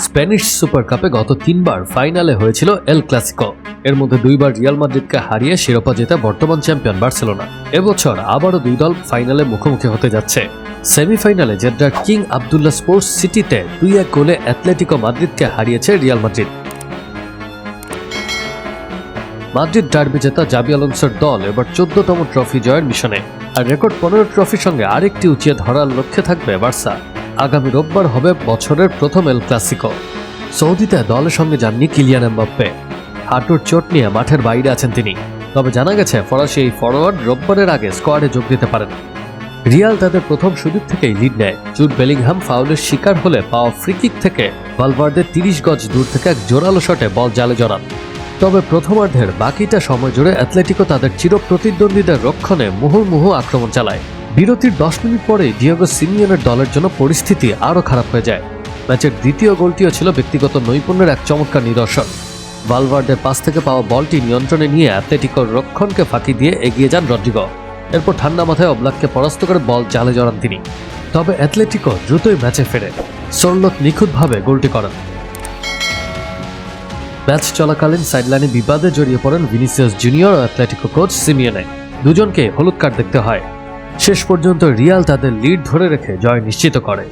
Spanish super কাপে গত 3 বার ফাইনালে হয়েছিল এল ক্লাসিকো। এর মধ্যে 2 বার রিয়াল মাদ্রিদকে হারিয়ে শিরোপা জেতা বর্তমান চ্যাম্পিয়ন বার্সেলোনা। এবছর আবারও 2 দল ফাইনালে মুখোমুখি হতে যাচ্ছে। সেমিফাইনালে জেদ্রার কিং আবদুল্লাহ স্পোর্টস সিটিতে 2-1 গোলে অ্যাথলেটিকো মাদ্রিদকে হারিয়েছে রিয়াল মাদ্রিদ। মাদ্রিদ ডার্বি জেতা জাবি আলোনসোর দল এবার 14তম ট্রফি জয়ের মিশনে, আর রেকর্ড 15 ট্রফির সঙ্গে আরেকটি উঁচিয়ে ধরার লক্ষ্যে থাকবে বার্সা। আগামী রোববার হবে বছরের প্রথম এল ক্লাসিকো। সৌদিতে দলের সঙ্গে যাননি কিলিয়ান এমবাপ্পে। হাঁটুর চোট নিয়ে মাঠের বাইরে আছেন তিনি। তবে জানা গেছে ফরাসি এই ফরোয়ার্ড রোববারের আগে স্কোয়াডে যোগ দিতে পারেন। রিয়াল তাদের প্রথম সুযোগ থেকেই লিড নেয়। জুড বেলিংহাম ফাউলের শিকার হলে পাওয়া ফ্রিকিক থেকে ভালভার্দে 30 গজ দূর থেকে এক জোরালো শটে বল জালে জড়ান। তবে প্রথমার্ধের বাকিটা সময় জুড়ে অ্যাথলেটিকো তাদের চিরপ্রতিদ্বন্দ্বীদের রক্ষণে মুহুর্মুহু আক্রমণ চালায়। বিরতির 10 মিনিট পরেই ডিয়েগো সিমিওনের দলের জন্য পরিস্থিতি আরও খারাপ হয়ে যায়। ম্যাচের দ্বিতীয় গোলটিও ছিল ব্যক্তিগত নৈপুণ্যের এক চমৎকার নিদর্শন। ভালভার্দের পাস থেকে পাওয়া বলটি নিয়ন্ত্রণে নিয়ে অ্যাথলেটিকোর রক্ষণকে ফাঁকি দিয়ে এগিয়ে যান রদ্রিগো। এরপর ঠান্ডা মাথায় ওবলাককে পরাস্ত করে বল জালে জড়ান তিনি। তবে অ্যাথলেটিকো দ্রুতই ম্যাচে ফেরে। সোরলোথ নিখুঁতভাবে গোলটি করেন। ম্যাচ চলাকালীন সাইডলাইনে বিবাদে জড়িয়ে পড়েন ভিনিসিয়াস জুনিয়র ও অ্যাথলেটিকো কোচ সিমিওনে। দুজনকে হলুদ কার্ড দেখতে হয়। শেষ পর্যন্ত রিয়াল তাদের লিড ধরে রেখে জয় নিশ্চিত করে।